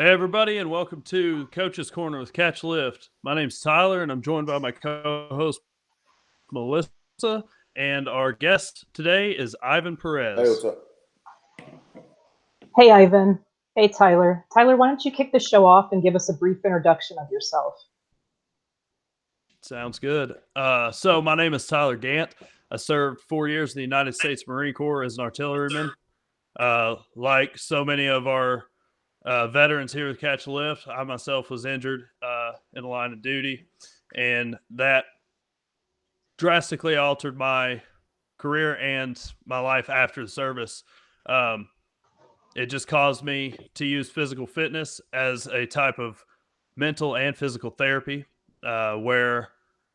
Hey, everybody, and welcome to Coach's Corner with Catch Lift. My name's Tyler, and I'm joined by my co-host, Melissa, and our guest today is Ivan Hey, what's Perez. up? Hey, Ivan. Hey, Tyler. Tyler, why don't you kick the show off and give us a brief introduction of yourself? Sounds good. So my name is Tyler Gant. I served 4 years in the United States Marine Corps as an artilleryman. Like so many of our veterans here with Catch Lift, I myself was injured in the line of duty, and that drastically altered my career and my life after the service. Um, it just caused me to use physical fitness as a type of mental and physical therapy, where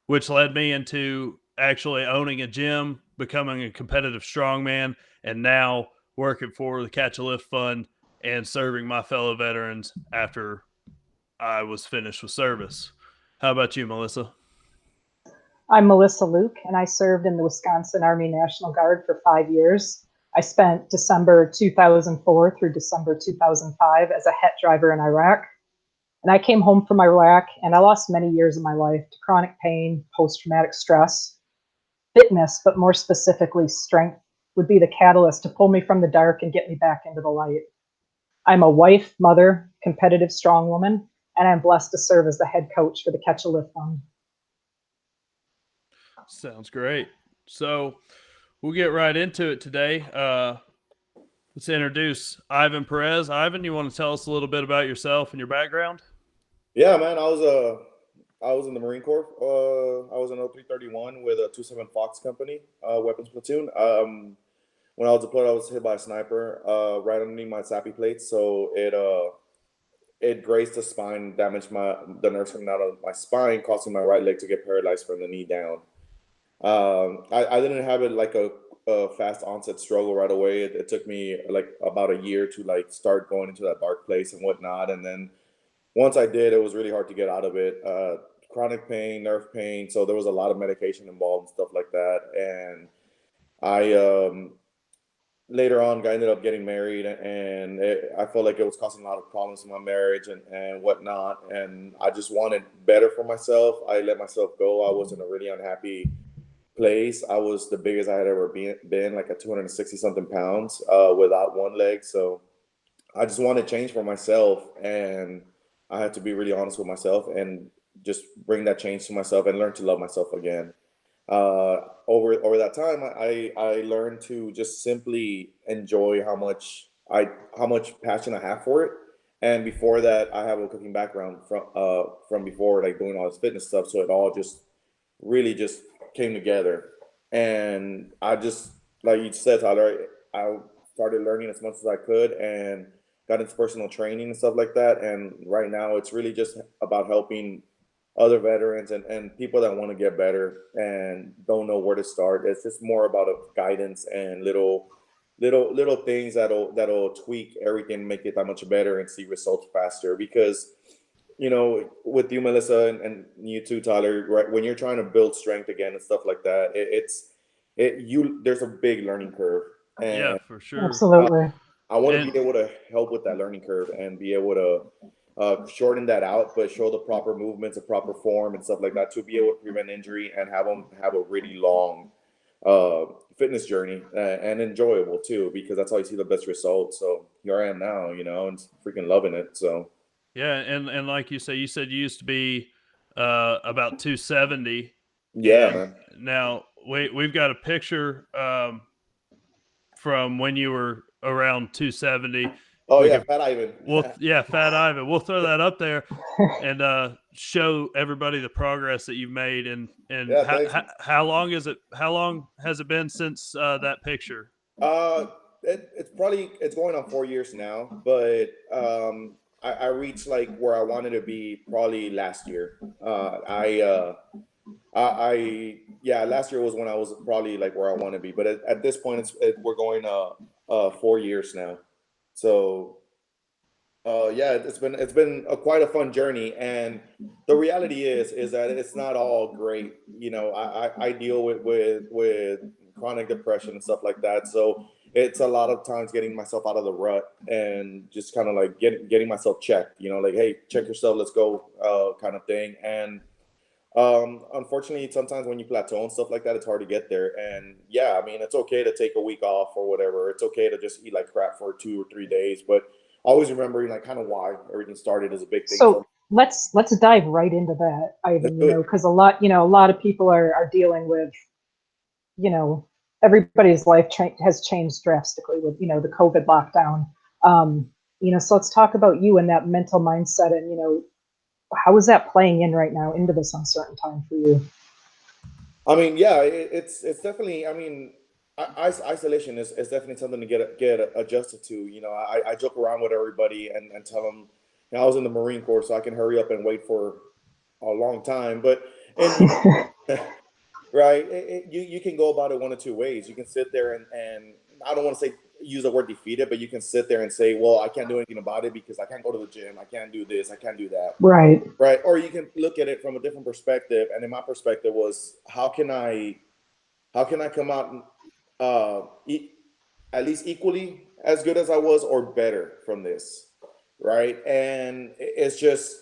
which led me into actually owning a gym, becoming a competitive strongman, and now working for the Catch a Lift Fund and serving my fellow veterans after I was finished with service. How about you, Melissa? I'm Melissa Luke, and I served in the Wisconsin Army National Guard for 5 years. I spent December 2004 through December 2005 as a HET driver in Iraq. And I came home from Iraq and I lost many years of my life to chronic pain, post traumatic stress. Fitness, but more specifically, strength, would be the catalyst to pull me from the dark and get me back into the light. I'm a wife, mother, competitive strong woman, and I'm blessed to serve as the head coach for the Catch a Lift Fund. Sounds great. So we'll get right into it today. Let's introduce Ivan Perez. Ivan, you want to tell us a little bit about yourself and your background? Yeah, man, I was in the Marine Corps. I was in 0331 with a 27 Fox company, weapons platoon. When I was deployed, I was hit by a sniper right underneath my SAPI plates, so it grazed the spine, damaged the nerves coming out of my spine, causing my right leg to get paralyzed from the knee down. I didn't have it like a fast onset struggle right away. It took me like about a year to like start going into that dark place and whatnot, and then once I did, it was really hard to get out of it. Chronic pain, nerve pain, so there was a lot of medication involved and stuff like that. And I later on I ended up getting married, and I felt like it was causing a lot of problems in my marriage and whatnot. And I just wanted better for myself. I let myself go. I was in a really unhappy place. I was the biggest I had ever been like at 260 something pounds without one leg. So I just wanted change for myself, and I had to be really honest with myself and just bring that change to myself and learn to love myself again. Over that time, I learned to just simply enjoy how much passion I have for it. And before that, I have a cooking background from before, like doing all this fitness stuff. So it all just really just came together. And I just, like you said, Tyler, I started learning as much as I could and got into personal training and stuff like that. And right now, it's really just about helping other veterans and people that want to get better and don't know where to start. It's just more about a guidance and little things that'll tweak everything, make it that much better, and see results faster. Because with you, Melissa, and you too, Tyler, right? When you're trying to build strength again and stuff like that, there's a big learning curve, Yeah, and for sure. Absolutely. I want to And be able to help with that learning curve and be able to shorten that out, but show the proper movements, a proper form, and stuff like that to be able to prevent injury and have them have a really long uh, fitness journey and enjoyable too, because that's how you see the best results. So here I am now, and freaking loving it. So yeah, and like you said you used to be about 270, yeah, and man. now we've got a picture from when you were around 270. Oh We yeah, could, Fat Ivan. yeah, Fat Ivan. We'll throw that up there and show everybody the progress that you've made. And Yeah, thanks. how long is it? How long has it been since that picture? Uh, it's going on 4 years now, but I reached like where I wanted to be probably last year. Yeah, last year was when I was probably like where I want to be, but at this point, we're going 4 years now. So yeah, it's been quite a fun journey, and the reality is that it's not all great. I deal with chronic depression and stuff like that. So it's a lot of times getting myself out of the rut and just kind of like getting myself checked, like, hey, check yourself, let's go, kind of thing. And unfortunately, sometimes when you plateau and stuff like that, it's hard to get there. And yeah, I mean, it's okay to take a week off or whatever. It's okay to just eat like crap for 2 or 3 days, but always remembering like kind of why everything started is a big thing for me. So let's dive right into that, Let's Ivan. do it. Because a lot of people are dealing with, you know, everybody's life has changed drastically with the COVID lockdown. So let's talk about you and that mental mindset, and how is that playing in right now into this uncertain time for you? I mean, yeah, it's definitely. I mean, isolation is definitely something to get adjusted to. I joke around with everybody and tell them, I was in the Marine Corps, so I can hurry up and wait for a long time. But and right, you can go about it one of two ways. You can sit there and I don't want to say use the word defeated, but you can sit there and say, well, I can't do anything about it because I can't go to the gym, I can't do this, I can't do that. Right. Right. Or you can look at it from a different perspective. And in my perspective was how can I come out at least equally as good as I was or better from this, right? And it's just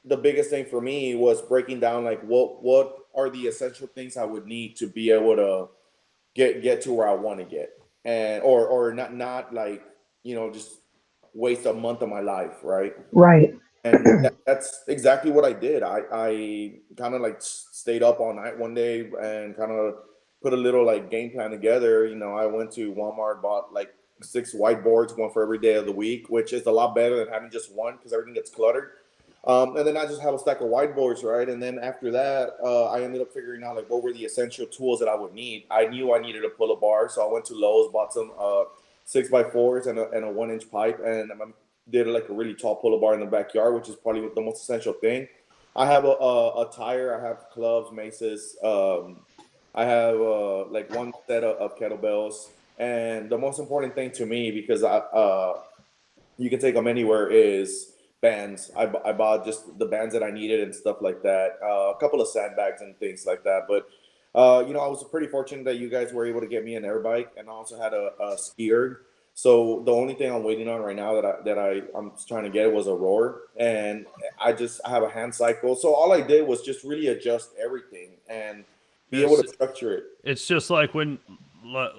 the biggest thing for me was breaking down like what are the essential things I would need to be able to get to where I want to get, and or not like just waste a month of my life, right? Right. And that's exactly what I did. I kind of like stayed up all night one day and kind of put a little like game plan together. I went to Walmart, bought like 6 whiteboards, one for every day of the week, which is a lot better than having just one because everything gets cluttered. And then I just have a stack of whiteboards, right? And then after that, I ended up figuring out like what were the essential tools that I would need. I knew I needed a pull-up bar, so I went to Lowe's, bought some 6x4s and a 1 inch pipe, and did like a really tall pull-up bar in the backyard, which is probably the most essential thing. I have a tire, I have clubs, maces, I have like one set of kettlebells, and the most important thing to me because you can take them anywhere is bands. I bought just the bands that I needed and stuff like that. A couple of sandbags and things like that. But I was pretty fortunate that you guys were able to get me an air bike, and I also had a skier. So the only thing I'm waiting on right now I'm trying to get was a rower, and I have a hand cycle. So all I did was just really adjust everything and be able to structure it. It's just like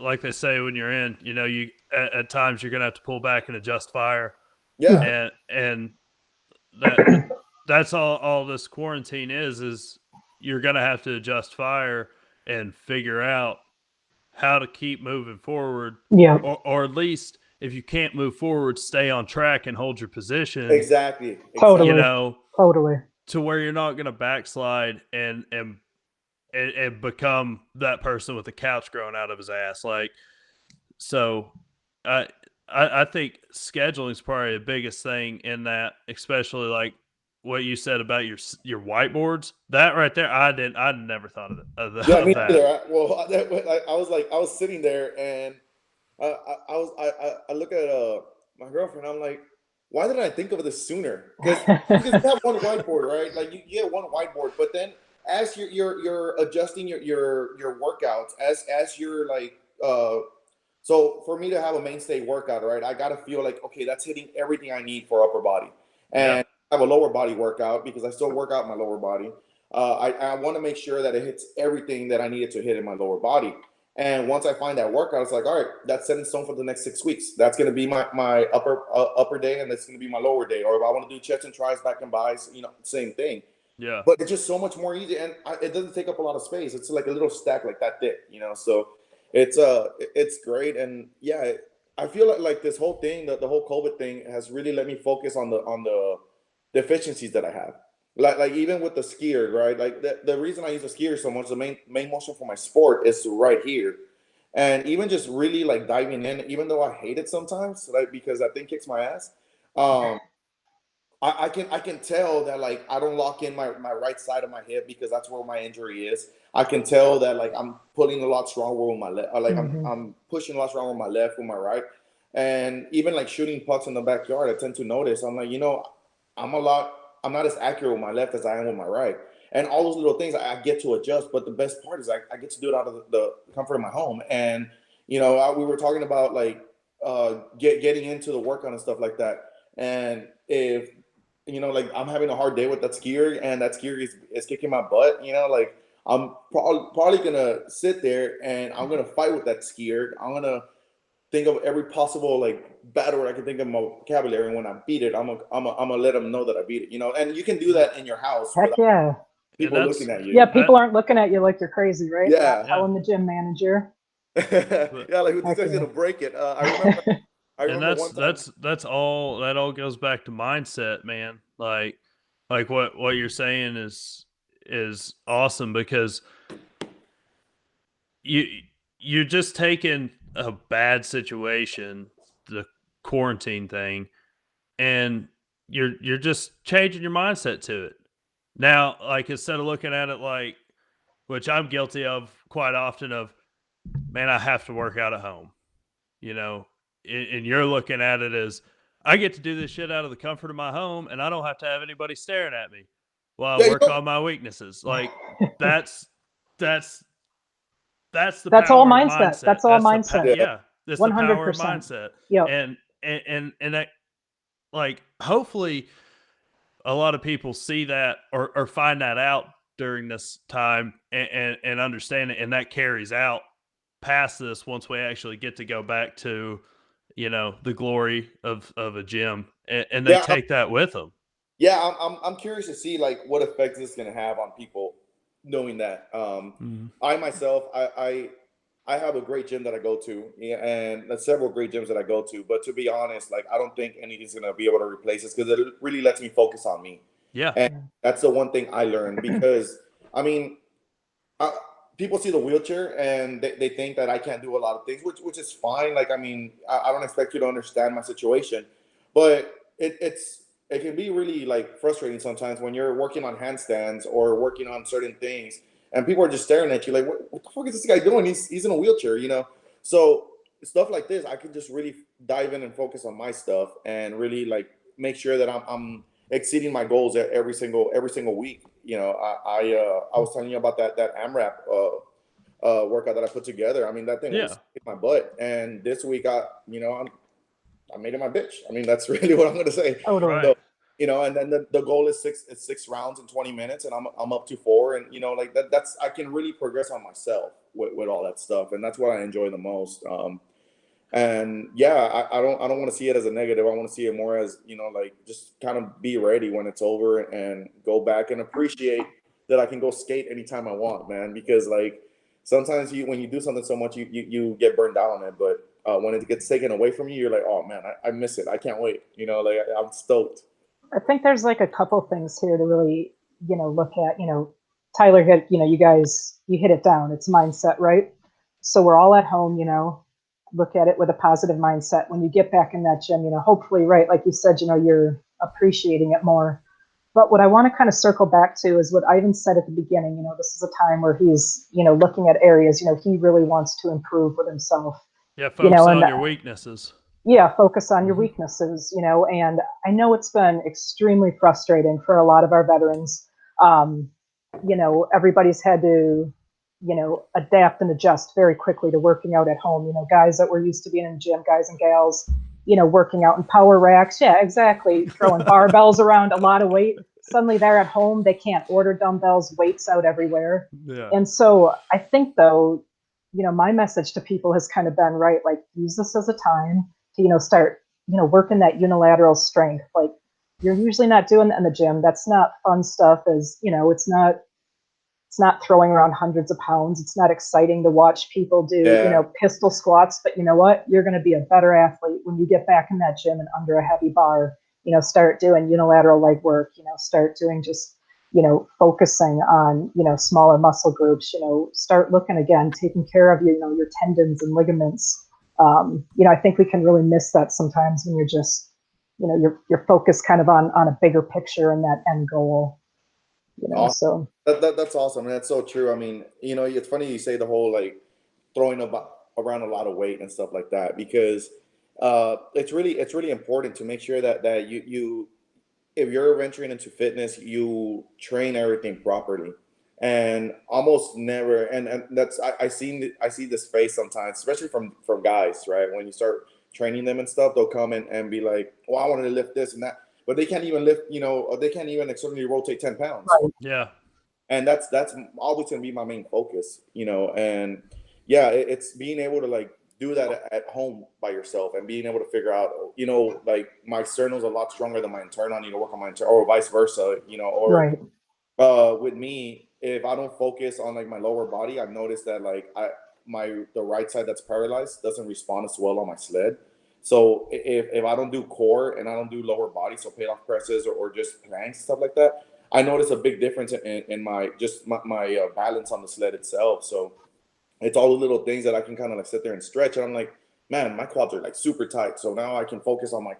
like they say, when you're in, you at times you're gonna have to pull back and adjust fire. Yeah, And that that's all this quarantine is you're gonna have to adjust fire and figure out how to keep moving forward, Yeah. or at least if you can't move forward, stay on track and hold your position. exactly, You Totally. exactly. know, Totally. to where you're not gonna backslide and become that person with the couch growing out of his ass. Like, so I I think scheduling is probably the biggest thing in that, especially like what you said about your whiteboards. That right there, I never thought Yeah, of me that. neither. I was like, I was sitting there and I look at my girlfriend. I'm like, why didn't I think of this sooner? Because you have one whiteboard, right? Like you get one whiteboard, but then as you're adjusting your workouts, as you're like so for me to have a mainstay workout, right, I gotta feel like okay, that's hitting everything I need for upper body, Yeah. and I have a lower body workout because I still work out my lower body. I want to make sure that it hits everything that I needed to hit in my lower body. And once I find that workout, it's like, all right, that's set in stone for the next 6 weeks. That's going to be my upper day, and that's going to be my lower day. Or if I want to do chest and tries, back and buys, same thing. Yeah. But it's just so much more easy, and it doesn't take up a lot of space. It's like a little stack like that thick, So it's great, and yeah, I feel like this whole thing, the whole COVID thing, has really let me focus on the deficiencies that I have. Like even with the skier, right? Like the reason I use the skier so much, the main motion for my sport is right here, and even just really like diving in, even though I hate it sometimes, like because that thing kicks my ass. Um, I can tell that like I don't lock in my right side of my hip because that's where my injury is. I can tell that like I'm pulling a lot stronger with my left, like I'm Hmm. I'm pushing a lot stronger with my left, with my right, and even like shooting pucks in the backyard, I tend to notice I'm like I'm not as accurate with my left as I am with my right, and all those little things I get to adjust. But the best part is I get to do it out of the comfort of my home, and we were talking about like getting into the workout and stuff like that. And if like I'm having a hard day with that skier, and that skier is kicking my butt, like I'm probably gonna sit there and I'm gonna fight with that skier. I'm gonna think of every possible like bad word I can think of in my vocabulary, and when I beat it, I'm gonna let them know that I beat it. And you can do that in your house Heck without yeah. And people looking at Yeah, you. people aren't looking at you like you're crazy, right? They're not Yeah. yeah, telling the gym manager. but Yeah, like this Heck guy's yeah. gonna break it. I and remember one time. that's all that all goes back to mindset, man. Like what you're saying is awesome, because you you're just taking a bad situation, the quarantine thing, and you're just changing your mindset to it. Now, like, instead of looking at it like, which I'm guilty of quite often, of, man, I have to work out at home, you know, and you're looking at it as, I get to do this shit out of the comfort of my home, and I don't have to have anybody staring at me while I Yeah, work on my weaknesses. Like, that's that's that's the That's all power of mindset. mindset. That's all mindset. yeah, Yeah, it's the power of 100%. mindset. Yep. And that, like, hopefully a lot of people see that, or find that out during this time, and understand it, and that carries out past this once we actually get to go back to, the glory of a gym, and they yeah, take that with them. yeah. I'm curious to see like what effect this is gonna have on people, knowing that. Mhm. I myself, I have a great gym that I go to, yeah, and there's several great gyms that I go to. But to be honest, like I don't think anything's gonna be able to replace this, because it really lets me focus on me. Yeah. And that's the one thing I learned, because I mean, I, people see the wheelchair and they think that I can't do a lot of things, which is fine. Like, I mean, I don't expect you to understand my situation, but it can be really like frustrating sometimes when you're working on handstands or working on certain things, and people are just staring at you like, what the fuck is this guy doing? He's in a wheelchair. So stuff like this, I can just really dive in and focus on my stuff, and really like make sure that I'm exceeding my goals at every single week. I was telling you about that AMRAP workout that I put together. I mean, that thing Yeah. was my butt, and this week I made it my bitch. I mean, that's really what I'm gonna say. Totally. Right. So, and then the goal is six rounds in 20 minutes, and I'm up to 4, and like that's I can really progress on myself with all that stuff, and that's what I enjoy the most. And yeah, I don't want to see it as a negative. I want to see it more as, like, just kind of be ready when it's over, and go back and appreciate that I can go skate anytime I want, man. Because like sometimes when you do something so much, you get burned out on it. But when it gets taken away from you, you're like, oh man, I miss it. I can't wait. Like I'm stoked. I think there's like a couple things here to really, look at. Tyler hit, you hit it down. It's mindset, right? So we're all at home, look at it with a positive mindset. When you get back in that gym, hopefully, right, like you said, you're appreciating it more. But what I want to kind of circle back to is what Ivan said at the beginning. This is a time where he's, looking at areas, he really wants to improve with himself, Yeah. Focus and on your weaknesses. yeah, focus on your Mhm. weaknesses, and I know it's been extremely frustrating for a lot of our veterans. Um, everybody's had to, adapt and adjust very quickly to working out at home. Guys that were used to being in the gym, guys and gals, working out in power racks. Yeah, exactly. Throwing barbells around, a lot of weight. Suddenly they're at home. They can't order dumbbells, weights out everywhere. Yeah. And so I think, though, my message to people has kind of been, right, like, use this as a time to, start, working that unilateral strength. Like, you're usually not doing that in the gym. That's not fun stuff. It's not throwing around hundreds of pounds. It's not exciting to watch people do, Yeah. pistol squats. But you know what? You're going to be a better athlete when you get back in that gym and under a heavy bar. Start doing unilateral leg work. Start doing just, focusing on, smaller muscle groups. Start looking again, taking care of your tendons and ligaments. I think we can really miss that sometimes when you're just, you're focused kind of on a bigger picture and that end goal. Awesome. So That's awesome. And that's so true. I mean, it's funny you say the whole like throwing around a lot of weight and stuff like that, because it's really important to make sure that you if you're venturing into fitness, you train everything properly. and almost never. And that's I see this face sometimes, especially from guys, right? When you start training them and stuff, they'll come and be like, "Well, I wanted to lift this and that," but they can't even lift, or they can't even externally rotate 10 pounds. Right. Yeah. And that's always going to be my main focus, and yeah, it's being able to like do that at home by yourself and being able to figure out, like my sternum's a lot stronger than my internal. I need to work on my internal, or vice versa, or Right. with me, if I don't focus on like my lower body, I've noticed that like the right side that's paralyzed doesn't respond as well on my sled. So if I don't do core and I don't do lower body, so paid-off presses or just planks, stuff like that, I notice a big difference in my just my balance on the sled itself. So it's all the little things that I can kind of like sit there and stretch, and I'm like, man, my quads are like super tight. So now I can focus on my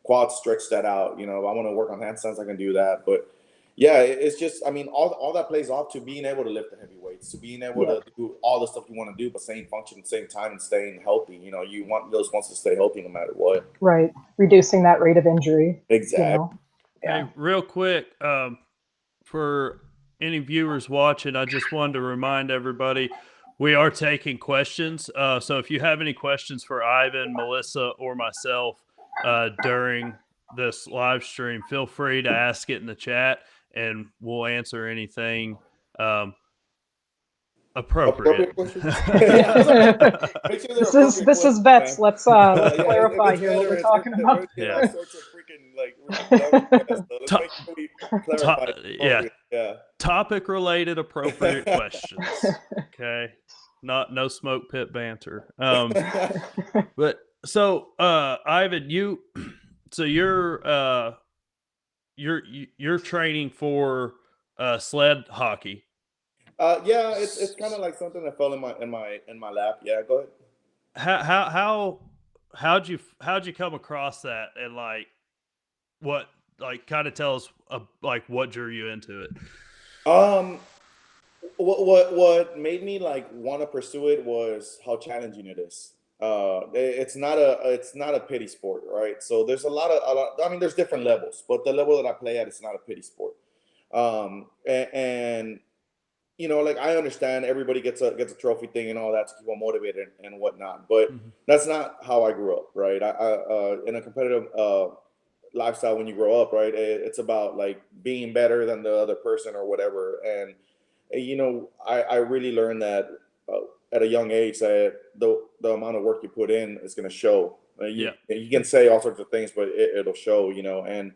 quads, stretch that out. If I want to work on handstands, I can do that. But yeah, it's just, I mean, all that plays off to being able to lift the heavy weights, to being able Yeah. to do all the stuff you want to do, but staying function at the same time and staying healthy. You want those ones to stay healthy no matter what. Right. Reducing that rate of injury. Exactly. Yeah. Hey, real quick, for any viewers watching, I just wanted to remind everybody we are taking questions. So if you have any questions for Ivan, Melissa, or myself during this live stream, feel free to ask it in the chat, and we'll answer anything appropriate. Appropriate questions. Make sure they're This appropriate is questions, vets. man. Let's Yeah, if clarify it's here what we're veterans, talking about. get Yeah. all sorts of freaking like really dumb requests. So let's make sure we clarify. Yeah. Yeah. Topic related appropriate questions. Okay. No smoke pit banter. But so Ivan, so you're training for sled hockey. Yeah, it's kind of like something that fell in my lap. Yeah, go ahead. How'd you come across that, and like what, like, kind of tell us like what drew you into it? Um, what made me like want to pursue it was how challenging it is. It's not a pity sport, right? So there's I mean, there's different levels, but the level that I play at, it's not a pity sport. And like I understand everybody gets a trophy thing and all that to keep them motivated and whatnot, but Mhm. that's not how I grew up, right? I in a competitive lifestyle, when you grow up, right, it's about like being better than the other person or whatever. And I really learned that at a young age, that the amount of work you put in is going to show. Yeah. You can say all sorts of things, but it'll show. And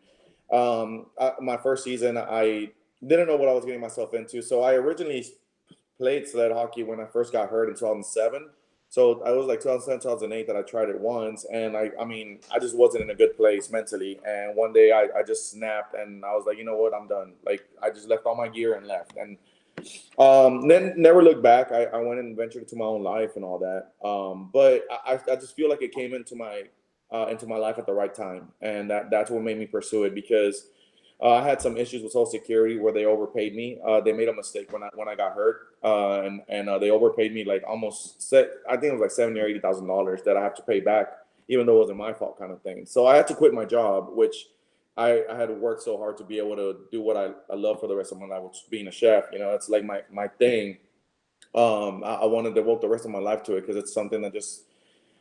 my first season, I didn't know what I was getting myself into. So I originally played sled hockey when I first got hurt in 2007. So I was like 2007, 2008 that I tried it once, and I mean, I just wasn't in a good place mentally. And one day I just snapped, and I was like, you know what, I'm done. Like I just left all my gear and left, and then never looked back. I went and ventured into my own life and all that. But I just feel like it came into my life at the right time, and that's what made me pursue it, because I had some issues with Social Security where they overpaid me. They made a mistake when I got hurt, and they overpaid me like I think it was like $70,000 or $80,000 that I have to pay back, even though it wasn't my fault, kind of thing. So I had to quit my job, which I had to work so hard to be able to do what I love for the rest of my life, which is being a chef. It's like my thing. I want to devote the rest of my life to it, because it's something that just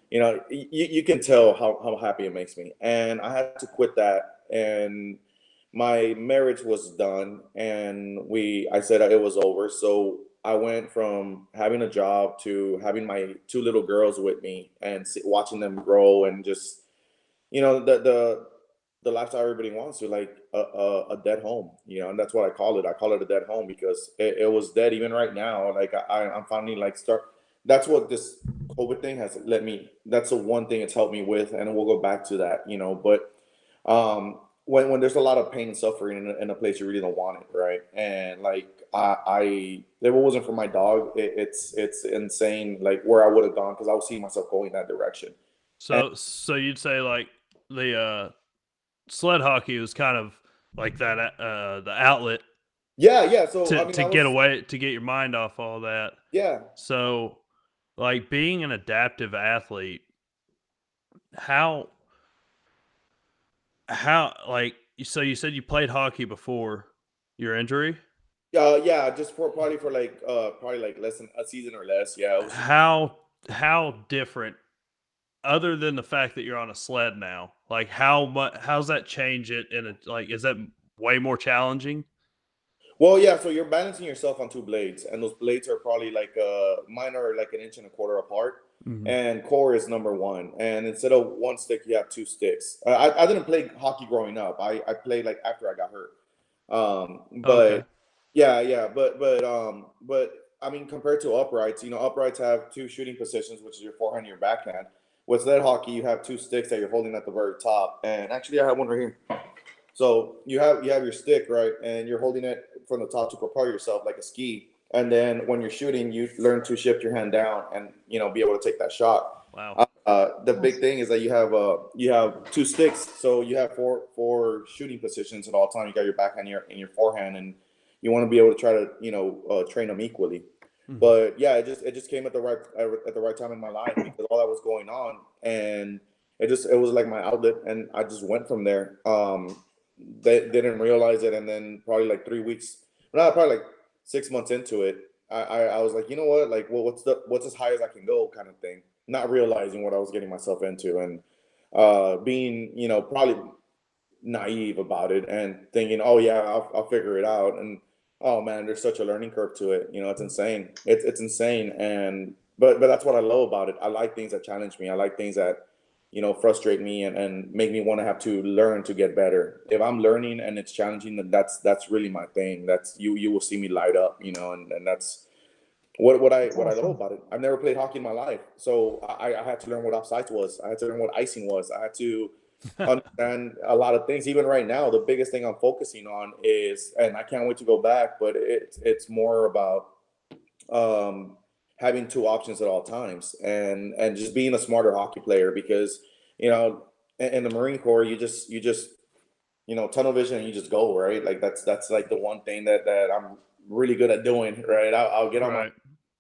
you can tell how happy it makes me. And I had to quit that, and my marriage was done, and I said it was over. So I went from having a job to having my two little girls with me and watching them grow, and just the lifestyle everybody wants to, like a dead home, and that's what I call it. I call it a dead home, because it was dead. Even right now, like I'm finally like start. That's what this COVID thing has let me. That's the one thing it's helped me with, and we'll go back to that, But when there's a lot of pain and suffering in a place, you really don't want it, right? And like I if it wasn't for my dog, it's insane, like where I would have gone, because I was seeing myself going that direction. And So you'd say like the sled hockey was kind of like that the outlet yeah. So I mean, to I get was away, to get your mind off all that. yeah. So like being an adaptive athlete, how like, so you said you played hockey before your injury? Yeah, just for probably like less than a season or less. Yeah, it was just How different, other than the fact that you're on a sled now, like how's that change it in a, like, is that way more challenging? well, yeah. So you're balancing yourself on two blades, and those blades are probably like mine are like an inch and a quarter apart, Mhm. and core is number one. And instead of one stick, you have two sticks. I didn't play hockey growing up. I played like after I got hurt. Okay. But yeah, but I mean, compared to uprights, uprights have two shooting positions, which is your forehand and your backhand. With sled hockey, you have two sticks that you're holding at the very top. And actually, I have one right here. So you have your stick, right, and you're holding it from the top to propel yourself like a ski. And then when you're shooting, you learn to shift your hand down and be able to take that shot. Wow. The big Nice. thing is that you have two sticks, so you have four shooting positions at all time. You got your backhand and your forehand, and you want to be able to try to train them equally. Mhm. But yeah, it just came at the right time in my life because all that was going on, and it was like my outlet, and I just went from there. They didn't realize it, and then probably like 3 weeks, no, probably like 6 months into it, I was like, you know what, like, well, what's as high as I can go, kind of thing, not realizing what I was getting myself into, and being probably naive about it and thinking, oh yeah, I'll figure it out. And oh man, there's such a learning curve to it. It's insane. It's insane. And but that's what I love about it. I like things that challenge me. I like things that frustrate me and make me want to have to learn to get better. If I'm learning and it's challenging, then that's really my thing. That's you will see me light up. And that's That's what I love awesome. about it. I've never played hockey in my life, so I had to learn what offsides was. I had to learn what icing was. I had to understand a lot of things. Even right now, the biggest thing I'm focusing on is, and I can't wait to go back, but it's more about um, having two options at all times and just being a smarter hockey player because you know in the Marine Corps you just tunnel vision and you just go right. Like that's like the one thing that I'm really good at doing. Right, I'll get on my Right.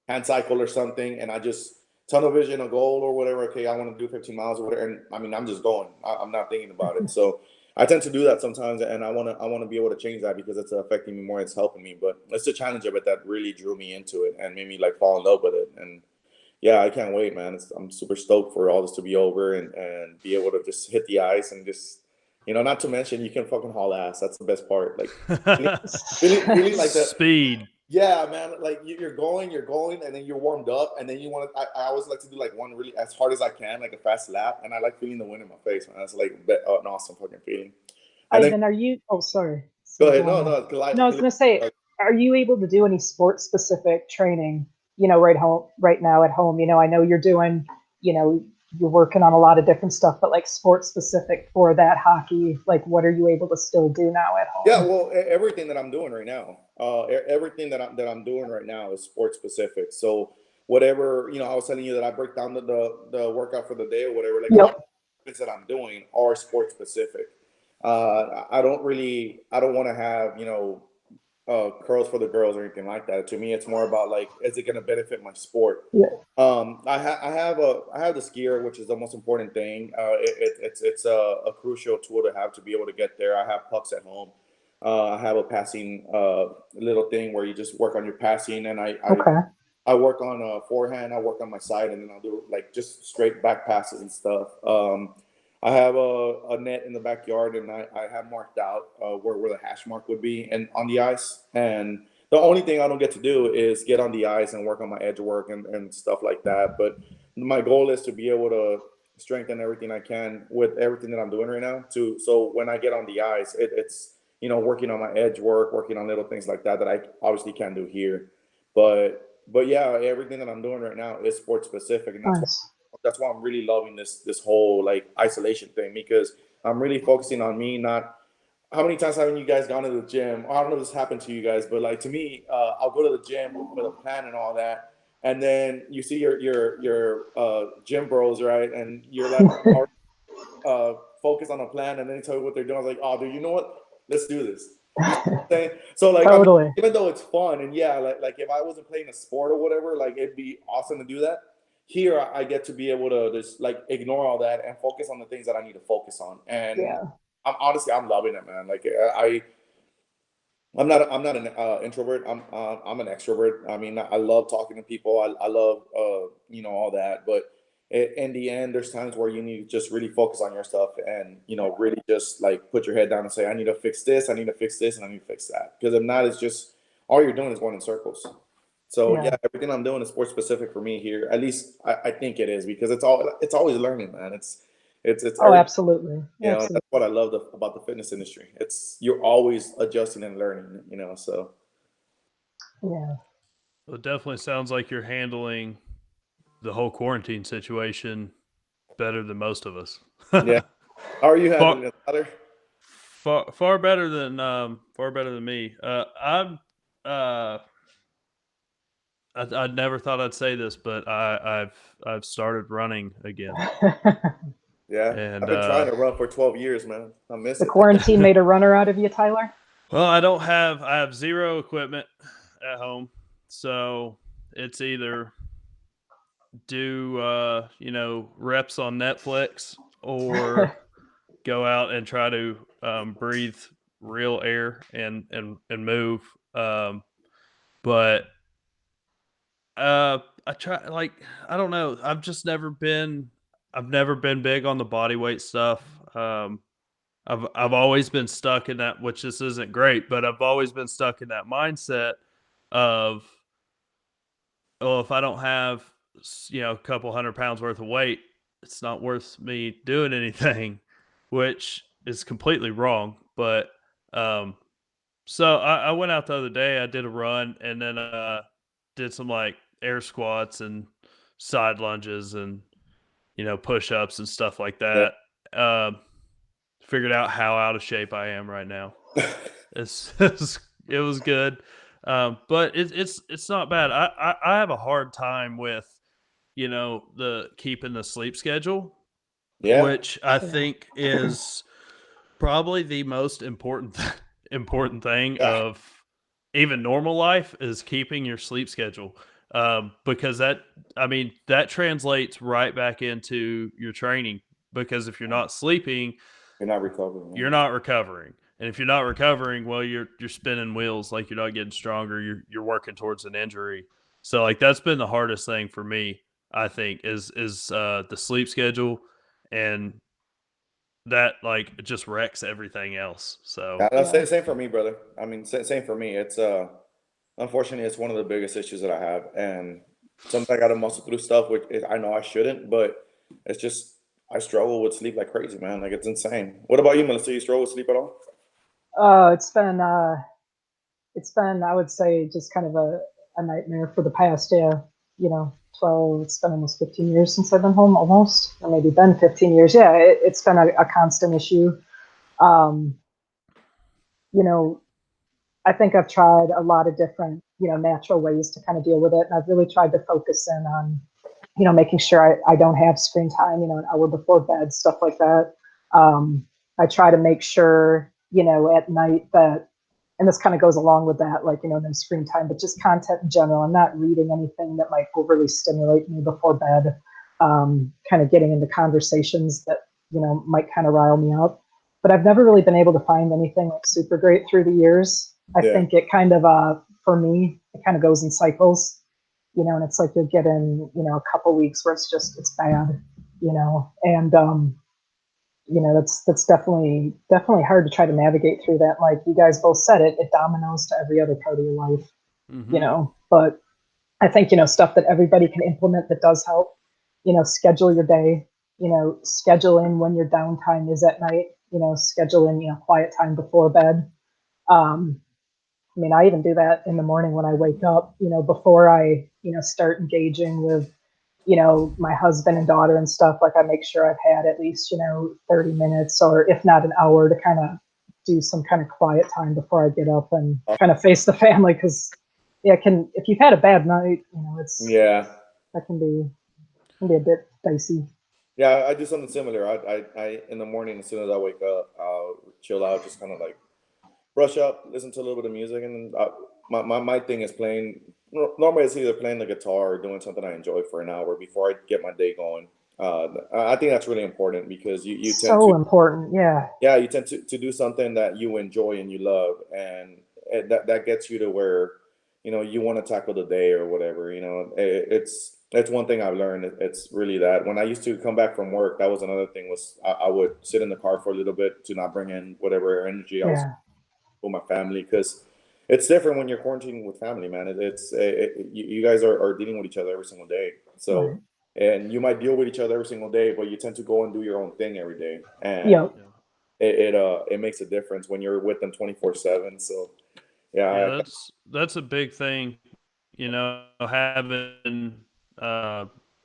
hand cycle or something, and I just tunnel vision a goal or whatever. Okay, I want to do 15 miles or whatever, and I mean, I'm just going. I'm not thinking about it. So I tend to do that sometimes, and I want to be able to change that because it's affecting me more. It's helping me, but it's the challenge of it that really drew me into it and made me like fall in love with it. And yeah, I can't wait, man. I'm super stoked for all this to be over and be able to just hit the ice and just. Not to mention you can fucking haul ass. That's the best part. Like feeling like that. Speed. Yeah, man. Like you're going, and then you're warmed up, and then you want to. I always like to do like one really as hard as I can, like a fast lap, and I like feeling the wind in my face, man. That's like an awesome fucking feeling. And then Ivan, are you? Oh, sorry. go So ahead. go No, on. no, No, I was going to say, are you able to do any sports specific training? Right now at home. I know you're doing. You know, you're working on a lot of different stuff, but like sports specific for that hockey. Like, what are you able to still do now at yeah. home? Well, everything that I'm doing right now, everything that I'm doing right now is sports specific. So whatever I was telling you that I break down the workout for the day or whatever. Like a lot Yep. of things that I'm doing are sports specific. I don't want to have curls for the girls or anything like that. To me, it's more about like, is it going to benefit my sport? Yeah. I have the skier, which is the most important thing. It's a crucial tool to have to be able to get there. I have pucks at home. I have a passing little thing where you just work on your passing, and Okay. I work on a forehand, I work on my side, and then I'll do like just straight back passes and stuff. I have a net in the backyard, and I have marked out where the hash mark would be, and on the ice. And the only thing I don't get to do is get on the ice and work on my edge work and stuff like that. But my goal is to be able to strengthen everything I can with everything that I'm doing right now. So when I get on the ice, it's working on my edge work, working on little things like that I obviously can't do here. But yeah, everything that I'm doing right now is sports specific, and Nice. that's why I'm really loving this whole like isolation thing because I'm really focusing on me. Not how many times haven't you guys gone to the gym? I don't know if this happened to you guys, but like to me, I'll go to the gym with a plan and all that, and then you see your gym bros, right, and you're like focus on a plan, and then they tell you what they're doing. I was like, oh, dude, you know what? Let's do this. You know what I'm saying? So like, I mean, Totally. even though it's fun and yeah, like if I wasn't playing a sport or whatever, like it'd be awesome to do that. Here, I get to be able to just like ignore all that and focus on the things that I need to focus on. And Yeah. I'm honestly, I'm loving it, man. Like I I'm not an introvert. I'm an extrovert. I mean, I love talking to people. I love you know, all that. But in the end, there's times where you need to just really focus on your stuff and, you know, really just like put your head down and say, I need to fix this, I need to fix this, and I need to fix that. Because if not, it's just all you're doing is going in circles. So Yeah. yeah, everything I'm doing is sports specific for me here. At least I think it is, because it's always learning, man. It's Oh, every, absolutely. you know, Absolutely. that's what I love about the fitness industry. It's you're always adjusting and learning, you know. So Yeah. Well, it definitely sounds like you're handling the whole quarantine situation better than most of us. yeah. How are you far, handling it, Tyler? far better than me. Uh, I never thought I'd say this, but I've started running again, Yeah, I've and been trying to run for 12 years, man. I miss The it. quarantine made a runner out of you, Tyler? well, I have zero equipment at home, so it's either do you know, reps on Netflix or go out and try to breathe real air and move. But I try, like, I don't know. I've never been big on the body weight stuff. I've always been stuck in that, which this isn't great, but I've always been stuck in that mindset of, oh, if I don't have, you know, a couple 100 pounds worth of weight, it's not worth me doing anything, which is completely wrong. But um, so I went out the other day. I did a run and then did some like air squats and side lunges and, you know, push ups and stuff like Yeah. that. Figured out how out of shape I am right now. It's it was good, but it's not bad. I have a hard time with, you know, the keeping the sleep schedule, Yeah. which I Yeah. think is probably the most important important thing Yeah. of even normal life is keeping your sleep schedule, because that, I mean, that translates right back into your training, because if you're not sleeping, You're not recovering, you're man. not recovering. And if you're not recovering, well, you're spinning wheels, like you're not getting stronger. You're working towards an injury. So like that's been the hardest thing for me, I think, is the sleep schedule, and that like it just wrecks everything else. So Yeah, no, Yeah. same for me, brother. I mean, same for me. It's unfortunately, it's one of the biggest issues that I have, and sometimes I got to muscle through stuff, which I know I shouldn't, but it's just I struggle with sleep like crazy, man. Like it's insane. What about you, Melissa? You struggle with sleep at all? Oh, it's been, I would say, just kind of a nightmare for the past, yeah, 12, it's been almost 15 years since I've been home, almost, or maybe been 15 years. Yeah, it's been a constant issue. Um, you know, I think I've tried a lot of different, natural ways to kind of deal with it. And I've really tried to focus in on, making sure I don't have screen time, an hour before bed, stuff like that. I try to make sure, at night that, and this kind of goes along with that, like, no screen time, but just content in general. I'm not reading anything that might overly stimulate me before bed, kind of getting into conversations that, might kind of rile me up. But I've never really been able to find anything like super great through the years. I Yeah, think it kind of, for me, it kind of goes in cycles, and it's like you'll get in, a couple weeks where it's bad, and, that's definitely hard to try to navigate through that. Like you guys both said, it dominoes to every other part of your life, mm-hmm. but I think, stuff that everybody can implement that does help, schedule your day, schedule in when your downtime is at night, schedule in, quiet time before bed. Um, I mean, I even do that in the morning when I wake up, before I, start engaging with, my husband and daughter and stuff. Like I make sure I've had at least, 30 minutes or if not an hour to kind of do some kind of quiet time before I get up and kind of face the family. Cause yeah, if you've had a bad night, yeah, that can be a bit dicey. yeah. I do something similar. I in the morning as soon as I wake up, I'll chill out, just kind of like brush up, listen to a little bit of music, and then my thing is playing. Normally, it's either playing the guitar or doing something I enjoy for an hour before I get my day going. I think that's really important because you tend to, So important. Yeah. yeah, you tend to do something that you enjoy and you love, and that gets you to where, you want to tackle the day or whatever. It's one thing I've learned. It's really that when I used to come back from work, that was another thing was I would sit in the car for a little bit to not bring in whatever energy I was Yeah. with my family, because it's different when you're quarantining with family, man. You guys are dealing with each other every single day. So, Right. and you might deal with each other every single day, but you tend to go and do your own thing every day, and Yep. Yeah. it makes a difference when you're with them 24/7. So, Yeah, yeah, that's a big thing, having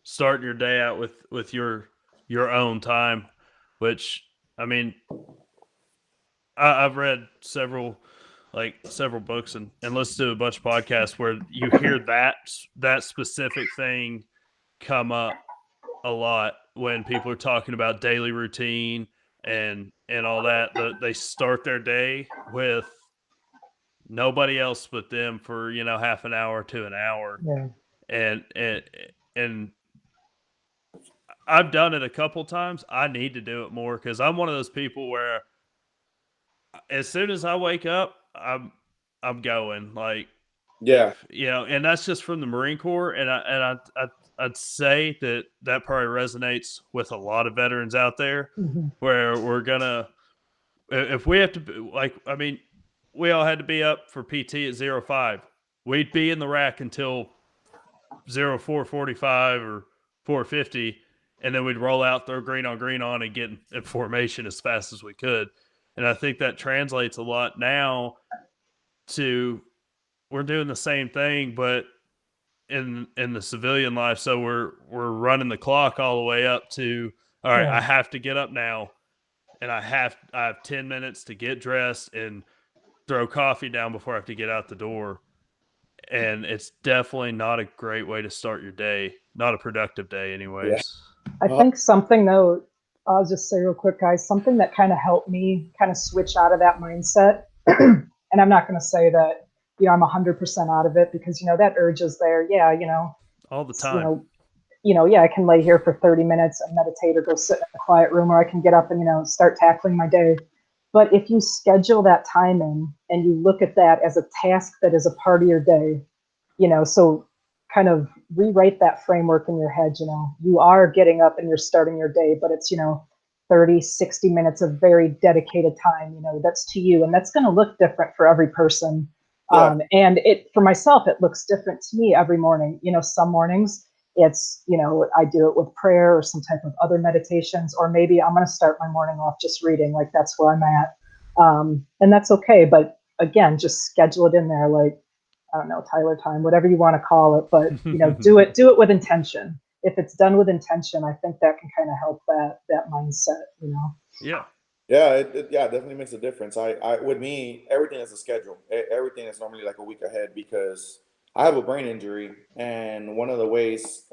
starting your day out with your own time, which I mean, I've read several books and listened to a bunch of podcasts where you hear that specific thing come up a lot when people are talking about daily routine and all that. They start their day with nobody else but them for half an hour to an hour, Yeah. and I've done it a couple times. I need to do it more because I'm one of those people where as soon as I wake up, I'm going. Like, yeah, if and that's just from the Marine Corps, and I'd say that probably resonates with a lot of veterans out there, Hmm. where we're gonna if we have to, like, I mean, we all had to be up for PT at 05. We'd be in the rack until 04:45 or 4:50, and then we'd roll out, throw green on, and get in formation as fast as we could. And I think that translates a lot now to we're doing the same thing, but in the civilian life. So we're running the clock all the way up to, all right, I Yeah. have to get up now, and I have 10 minutes to get dressed and throw coffee down before I have to get out the door. And it's definitely not a great way to start your day. Not a productive day, yeah. anyways. I Uh, think something though, I'll just say real quick, guys, something that kind of helped me kind of switch out of that mindset. And I'm not going to say that, I'm 100% out of it because, that urge is there. Yeah. All the It's, you time. know, yeah, I can lay here for 30 minutes and meditate or go sit in a quiet room, or I can get up and, start tackling my day. But if you schedule that time in and you look at that as a task that is a part of your day, so kind of rewrite that framework in your head. You are getting up and you're starting your day, but it's 30, 60 minutes of very dedicated time, that's to you, and that's going to look different for every person. yeah, And it, for myself, it looks different to me every morning. Some mornings it's, I do it with prayer or some type of other meditations, or maybe I'm going to start my morning off just reading, like that's where I'm at. And that's okay, but again, just schedule it in there, like, I don't know, Tyler time, whatever you want to call it, but do it with intention. If it's done with intention, I think that can kind of help that mindset. Yeah. yeah, it definitely makes a difference. With me, everything is a schedule. Everything is normally like a week ahead because I have a brain injury, and one of the ways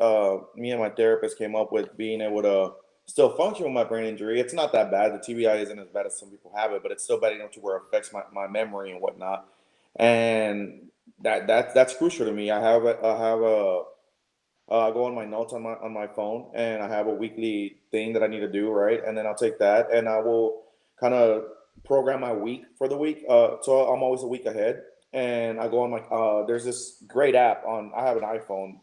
me and my therapist came up with being able to still function with my brain injury, it's not that bad. The TBI isn't as bad as some people have it, but it's still bad enough to where it affects my memory and whatnot. And that's crucial to me. I go on my notes on my phone, and I have a weekly thing that I need to do, right? And then I'll take that, and I will kind of program my week for the week. So I'm always a week ahead, and I go on my. There's this great app on. I have an iPhone,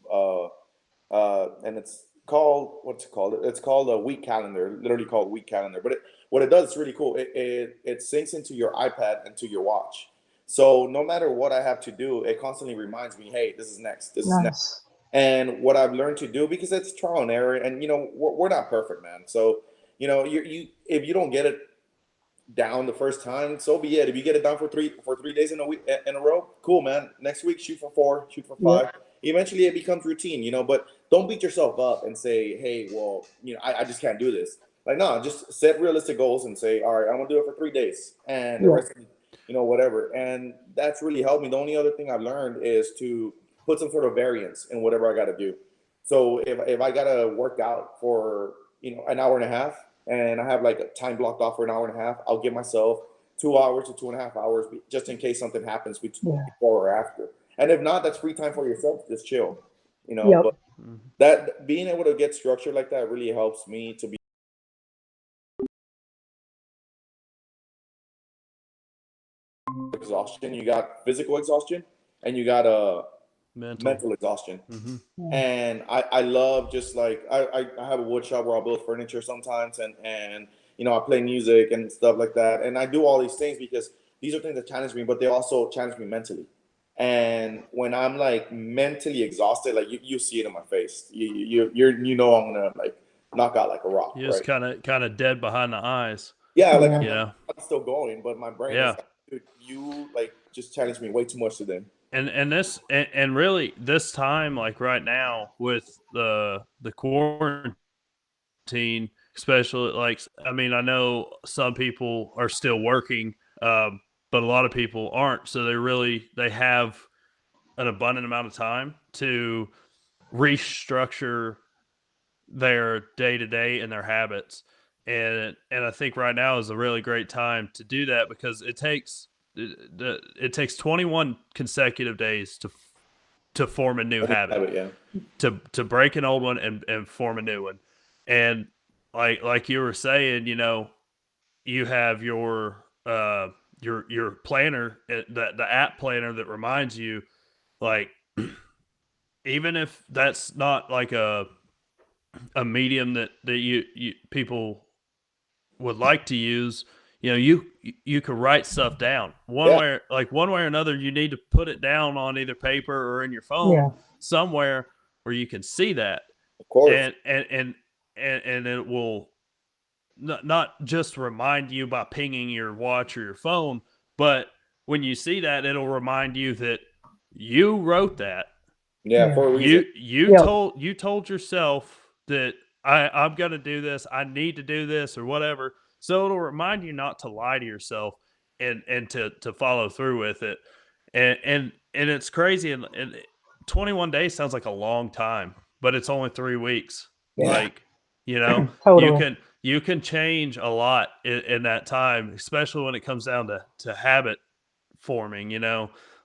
and it's called what's it called? It's called a week calendar. Literally called week calendar. But what it does is really cool. It syncs into your iPad and to your watch. So no matter what I have to do, it constantly reminds me, hey, this is next. This is next. Nice. And what I've learned to do, because it's trial and error, and we're not perfect, man. So you if you don't get it down the first time, so be it. If you get it down for 3 days in a week in a row, cool, man. Next week, shoot for 4, shoot for Yep. 5. Eventually, it becomes routine, But don't beat yourself up and say, hey, well, I just can't do this. Like, no, just set realistic goals and say, all right, I'm gonna do it for 3 days, and the Yeah. rest, whatever. And that's really helped me. The only other thing I've learned is to put some sort of variance in whatever I got to do. So if I gotta work out for an hour and a half, and I have like a time blocked off for an hour and a half, I'll give myself 2 hours to 2.5 hours just in case something happens Yeah. before or after. And if not, that's free time for yourself. Just chill, Yep. But Mhm. that being able to get structured like that really helps me to be exhausted exhaustion. You got physical exhaustion, and you got mental exhaustion. Mm-hmm. And I love just like I have a wood shop where I'll build furniture sometimes, and I play music and stuff like that, and I do all these things because these are things that challenge me, but they also challenge me mentally. And when I'm like mentally exhausted, like you see it in my face, I'm gonna like knock out like a rock, You're just right? kind of dead behind the eyes. Yeah, like Yeah. You know. I'm still going, but my brain is Yeah. like, dude, you like just challenge me way too much today. And really this time, like right now with the quarantine, especially, like, I mean, I know some people are still working, but a lot of people aren't, so they have an abundant amount of time to restructure their day to day and their habits. And I think right now is a really great time to do that, because it takes 21 consecutive days to form a new habit, Yeah. to break an old one and form a new one. And like you were saying, you have your planner, the app planner that reminds you, like, even if that's not like a medium that you people would like to use, you could write stuff down Yeah, one way or another. You need to put it down on either paper or in your phone Yeah. somewhere where you can see that, of course. and it will not just remind you by pinging your watch or your phone, but when you see that, it'll remind you that you wrote that. Yeah, Yeah. for a reason. Yep. You told yourself that I'm going to do this. I need to do this or whatever. So it'll remind you not to lie to yourself, and to follow through with it. And it's crazy. And 21 days sounds like a long time, but it's only 3 weeks. Yeah. Like, you know, Totally. you can change a lot in that time, especially when it comes down to habit forming.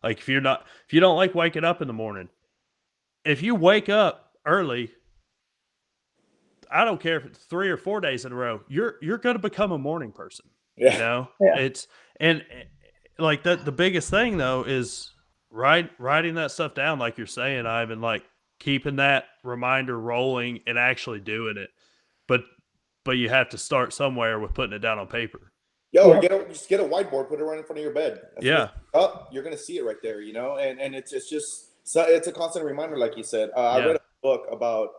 Like, if you don't like waking up in the morning, if you wake up early, I don't care if it's 3 or 4 days in a row, you're going to become a morning person. Yeah. Yeah. It's and like that. The biggest thing though is writing that stuff down, like you're saying, Ivan. Like, keeping that reminder rolling and actually doing it. But you have to start somewhere with putting it down on paper. Yo, or Yep. just get a whiteboard, put it right in front of your bed. As soon as Yeah, you wake up, you're gonna see it right there, and it's just so it's a constant reminder, like you said. I yeah, read a book about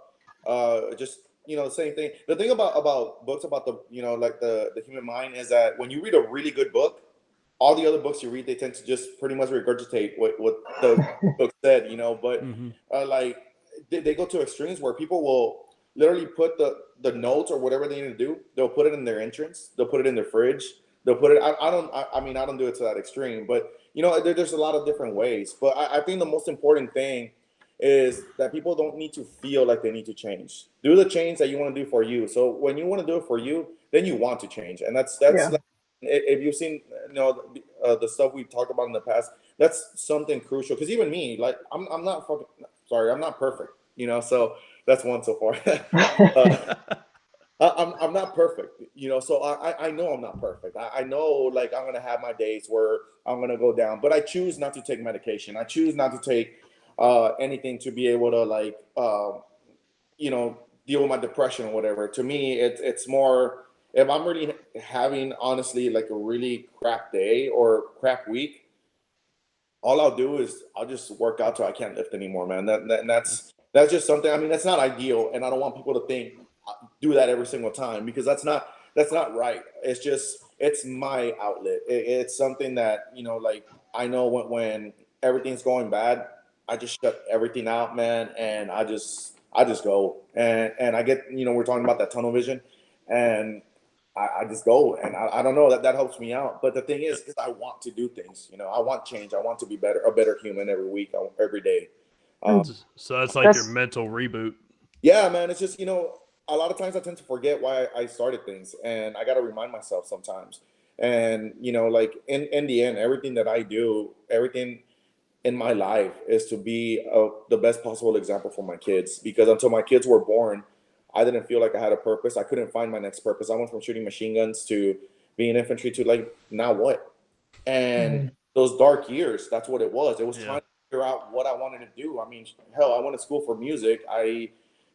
just the same thing. The thing about books about the like the human mind is that when you read a really good book, all the other books you read, they tend to just pretty much regurgitate what the book said, But hmm like they go to extremes where people will literally put the notes or whatever they need to do. They'll put it in their entrance. They'll put it in their fridge. They'll put it. I mean, I don't do it to that extreme, but there's a lot of different ways. But I think the most important thing is that people don't need to feel like they need to change. Do the change that you want to do for you. So when you want to do it for you, then you want to change, and that's Yeah. like, if you've seen the stuff we've talked about in the past, that's something crucial. Because even me, like I'm not fucking sorry, I'm not perfect, So that's one so far. uh, I'm not perfect, So I know I'm not perfect. I know like I'm gonna have my days where I'm gonna go down, but I choose not to take medication. I choose not to take anything to be able to like deal with my depression or whatever. To me, it's more if I'm really having honestly like a really crap day or crap week. All I'll do is I'll just work out till I can't lift anymore, man. That's just something. I mean, that's not ideal, and I don't want people to think do that every single time because that's not right. It's my outlet. It's something that like I know when everything's going bad, I just shut everything out, man, and I just go and I get we're talking about that tunnel vision, and I just go and I don't know that helps me out. But the thing is, because I want to do things, I want change. I want to be a better human every week, every day. And so that's like your that's mental reboot. Yeah, man. It's just a lot of times I tend to forget why I started things, and I got to remind myself sometimes. And like in the end, everything that I do, everything in my life is to be the best possible example for my kids. Because until my kids were born, I didn't feel like I had a purpose. I couldn't find my next purpose. I went from shooting machine guns to being infantry to like now what? And those dark years. That's what it was. It was Yeah. trying to figure out what I wanted to do. I mean, hell, I went to school for music. I,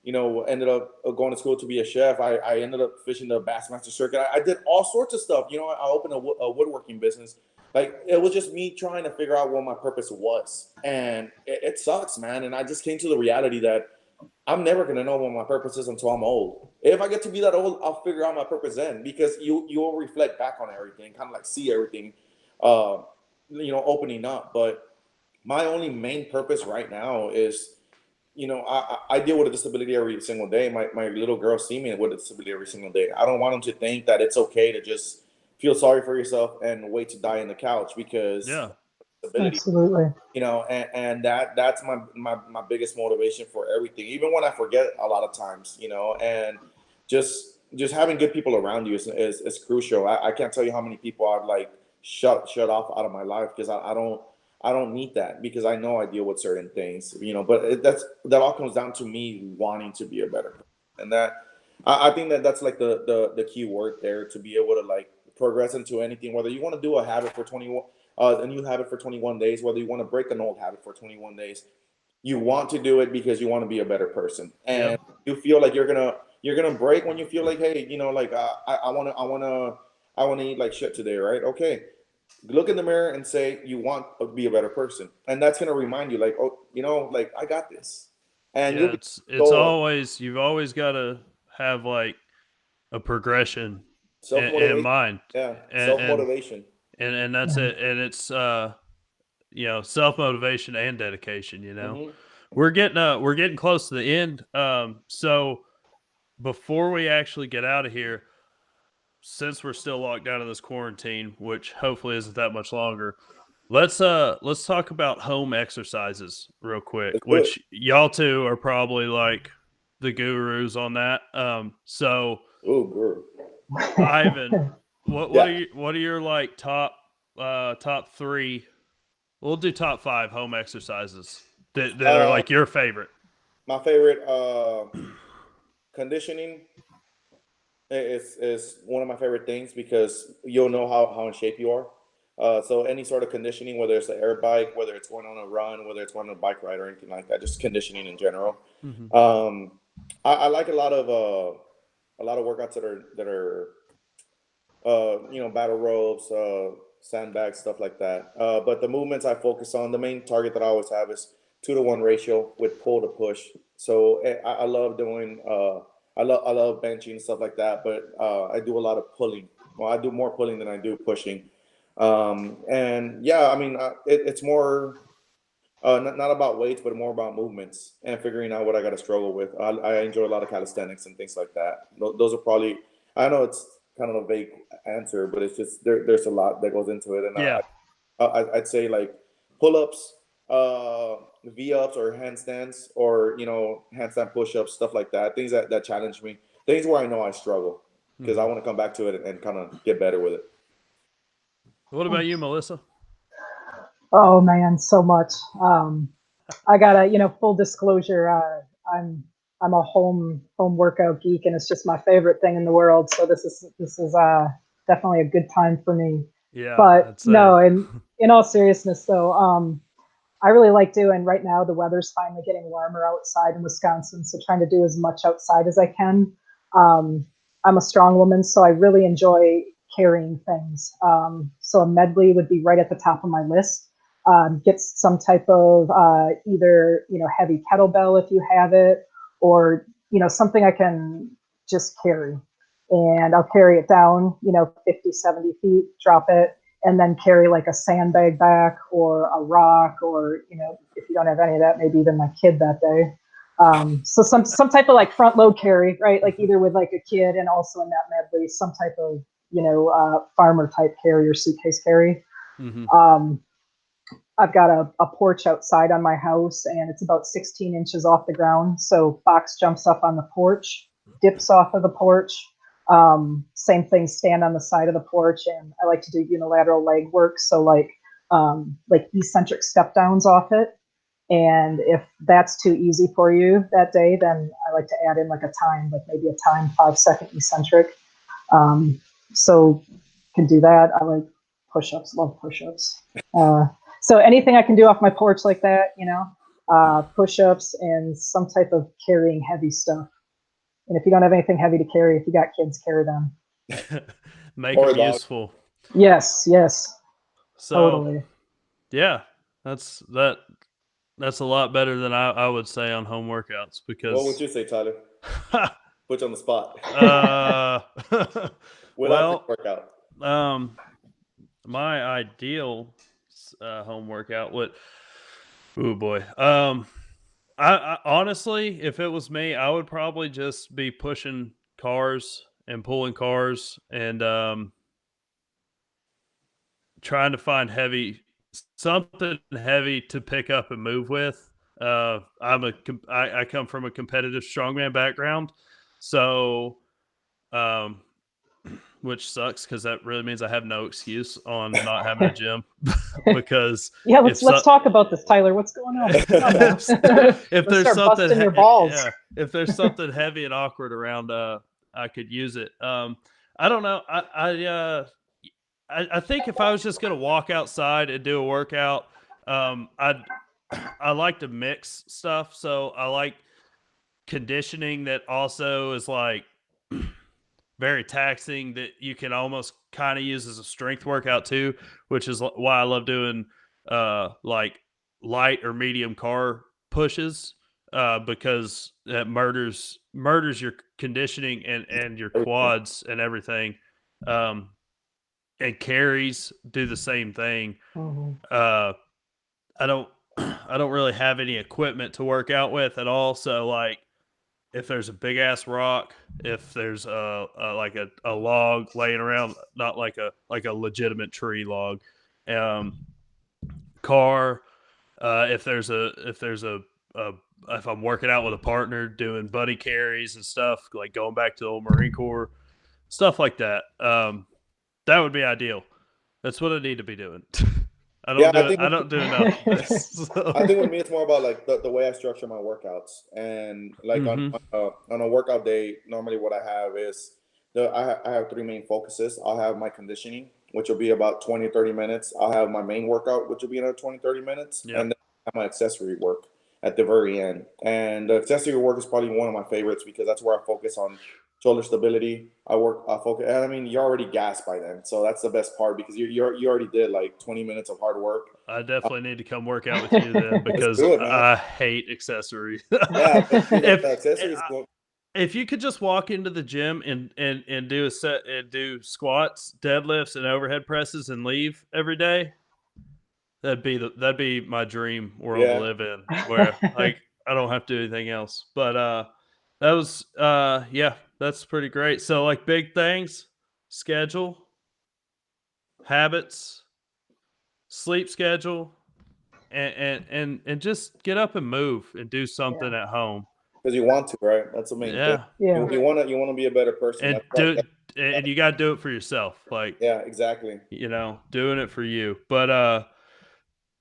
ended up going to school to be a chef. I ended up fishing the Bassmaster circuit. I did all sorts of stuff. I opened a woodworking business. Like, it was just me trying to figure out what my purpose was, and it sucks, man. And I just came to the reality that I'm never gonna know what my purpose is until I'm old. If I get to be that old, I'll figure out my purpose then, because you will reflect back on everything, kind of like see everything, uh, opening up. But my only main purpose right now is, I deal with a disability every single day. My little girls see me with a disability every single day. I don't want them to think that it's okay to just feel sorry for yourself and wait to die in the couch because Yeah. disability. Absolutely. And that's my biggest motivation for everything, even when I forget a lot of times, and just having good people around you is crucial. I can't tell you how many people I've like shut off out of my life because I don't need that, because I know I deal with certain things, but that all comes down to me wanting to be a better person. And that I think that's like the key word there, to be able to like progress into anything, whether you want to do a habit for 21 a new habit for 21 days, whether you want to break an old habit for 21 days, you want to do it because you want to be a better person. And Yep. you feel like you're gonna break when you feel like, hey, like I want to eat like shit today, right? Okay, look in the mirror and say you want to be a better person, and that's gonna remind you, like, oh, like, I got this, and you'll Yeah. be It's so always, you've always got to have like a progression self in motivation. mind, Yeah, and self and motivation. and that's Yeah. it. And it's self motivation and dedication. Hmm. We're getting close to the end. So before we actually get out of here, since we're still locked down in this quarantine, which hopefully isn't that much longer, let's talk about home exercises real quick, Let's do it. which y'all two are probably like the gurus on that. So Oh, girl. Ivan, what are Yeah. your like top three? We'll do top five home exercises that are Uh, like your favorite. my favorite conditioning is one of my favorite things, because you'll know how in shape you are. So any sort of conditioning, whether it's an air bike, whether it's going on a run, whether it's going on a bike ride or anything like that, just conditioning in general. Hmm. Um, I like a lot of workouts that are battle ropes, sandbags, stuff like that. But the movements I focus on, the main target that I always have is 2-to-1 ratio with pull to push. So I love doing, I love benching and stuff like that. But I do a lot of pulling. Well, I do more pulling than I do pushing. And yeah, I mean, it's more. Not about weights, but more about movements and figuring out what I got to struggle with. I enjoy a lot of calisthenics and things like that. Those are probably, I know it's kind of a vague answer, but it's just there's a lot that goes into it. And Yeah. I'd say like pull ups, V ups or handstands, or, handstand push ups, stuff like that. Things that challenge me. Things where I know I struggle, because I Hmm. want to come back to it and kind of get better with it. What about you, Melissa? Oh man, so much. I gotta, full disclosure, I'm a home workout geek, and it's just my favorite thing in the world. So this is definitely a good time for me. Yeah, But I'd say. no, in all seriousness, though, I really like doing. Right now, the weather's finally getting warmer outside in Wisconsin, so trying to do as much outside as I can. Um, I'm a strong woman, so I really enjoy carrying things. So a medley would be right at the top of my list. Get some type of either heavy kettlebell if you have it, or something I can just carry, and I'll carry it down 50, 70 feet, drop it, and then carry like a sandbag back or a rock, or if you don't have any of that, maybe even my kid that day. So some type of like front load carry, right? Like either with like a kid, and also in that medley, some type of farmer type carry or suitcase carry. Hmm. Um, I've got a porch outside on my house, and it's about 16 inches off the ground. So Fox jumps up on the porch, dips off of the porch. Same thing, stand on the side of the porch, and I like to do unilateral leg work. So like eccentric step downs off it. And if that's too easy for you that day, then I like to add in like a time, like maybe a time 5-second eccentric. Um, so can do that. I like Push-ups, love push-ups. So anything I can do off my porch like that, push-ups and some type of carrying heavy stuff. And if you don't have anything heavy to carry, if you got kids, carry them. Make Or a them dog. useful. Yes, So totally. Yeah, that's a lot better than I would say on home workouts because what would you say, Tyler? Put you on the spot. Without well, pre-workout. my ideal home workout would. Oh boy. I honestly, if it was me, I would probably just be pushing cars and pulling cars and trying to find something heavy to pick up and move with. I come from a competitive strongman background, so um, which sucks because that really means I have no excuse on not having a gym because Yeah, if let's talk about this, Tyler. What's going on? Come on now. if Let's there's start something busting your balls. yeah, if there's something heavy and awkward around, I could use it. I don't know. I think if I was just gonna walk outside and do a workout, I like to mix stuff. So I like conditioning that also is like very taxing that you can almost kind of use as a strength workout too, which is why I love doing like light or medium car pushes because that murders your conditioning and your quads and everything. Um, and carries do the same thing. Mhm. I don't I don't really have any equipment to work out with at all. So like if there's a big ass rock, if there's like a log laying around, not like a legitimate tree log, um, car. If there's a if I'm working out with a partner, doing buddy carries and stuff, like going back to the old Marine Corps, stuff like that. That would be ideal. That's what I need to be doing. Yeah, I don't do enough of this. So. I think with me it's more about like the way I structure my workouts and like on a workout day, normally what I have is I have three main focuses. I'll have my conditioning, which will be about 20, 30 minutes. I'll have my main workout, which will be another 20, 30 minutes. Yeah. And then I have my accessory work at the very end. And the accessory work is probably one of my favorites because that's where I focus on shoulder stability. I focus, and I mean, you're already gassed by then, so that's the best part because you already did like 20 minutes of hard work. I definitely need to come work out with you then because do it, man. I hate accessories. Yeah, but see, the accessories. If you could just walk into the gym and do a set and do squats, deadlifts, and overhead presses and leave every day, that'd be my dream world to live in, where like I don't have to do anything else. But that was yeah, that's pretty great. So like big things, schedule, habits, sleep schedule, and just get up and move and do something at home. Because you want to, right? That's the main thing. Yeah. Yeah. You wanna be a better person. And you got to do it for yourself. Like, yeah, exactly. Doing it for you. But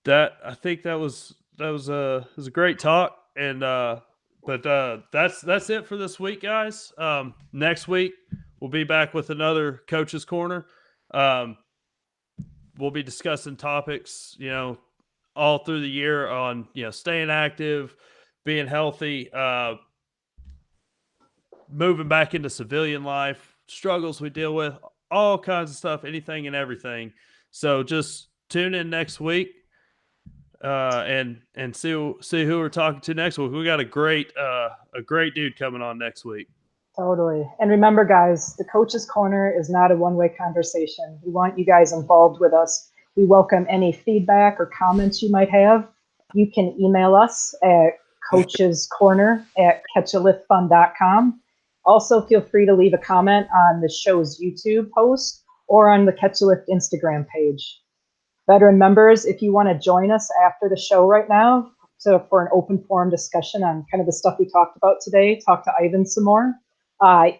that I think that was a great talk. And but that's it for this week, guys. Next week we'll be back with another Coach's Corner. We'll be discussing topics, all through the year on staying active, being healthy, moving back into civilian life, struggles we deal with, all kinds of stuff, anything and everything. So just tune in next week and see who we're talking to next week. We got a great dude coming on next week. Totally. And remember, guys, the Coach's Corner is not a one-way conversation. We want you guys involved with us. We welcome any feedback or comments you might have. You can email us at coachescorner@catchaliftfun.com. Also, feel free to leave a comment on the show's YouTube post or on the Catch a Lift Instagram page. Veteran members, if you want to join us after the show right now for an open forum discussion on kind of the stuff we talked about today, talk to Ivan some more,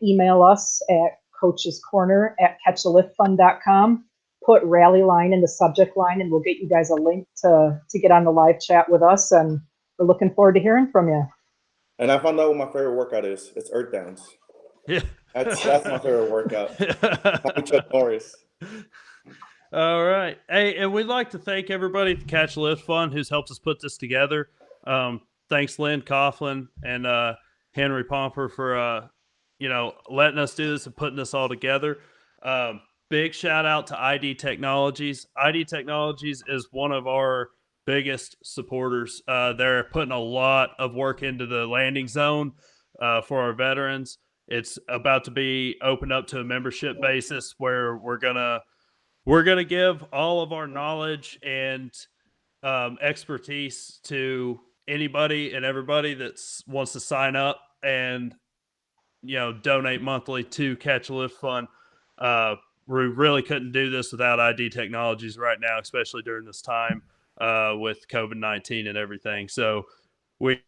email us at coachescorner@catchaliftfun.com. Put rally line in the subject line, and we'll get you guys a link to get on the live chat with us. And we're looking forward to hearing from you. And I found out what my favorite workout is. It's Earth Downs. Yeah. That's my favorite workout. Chuck Norris. All right. Hey, and we'd like to thank everybody at the Catch a Lift Fund who's helped us put this together. Thanks, Lynn Coughlin and Henry Pomper for letting us do this and putting this all together. Big shout out to ID Technologies. ID Technologies is one of our biggest supporters. They're putting a lot of work into the landing zone for our veterans. It's about to be opened up to a membership basis where we're gonna give all of our knowledge and expertise to anybody and everybody that wants to sign up and donate monthly to Catch a Lift Fund. We really couldn't do this without ID Technologies right now, especially during this time with COVID-19 and everything. So we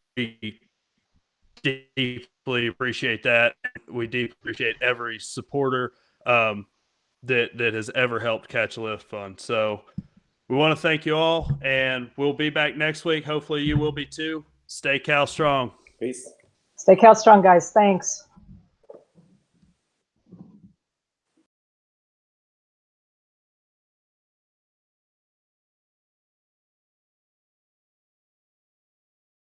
deeply appreciate that. We deeply appreciate every supporter that has ever helped Catch a Lift Fund. So we want to thank you all, and we'll be back next week. Hopefully you will be too. Stay Cal strong. Peace. Stay Cal strong, guys. Thanks.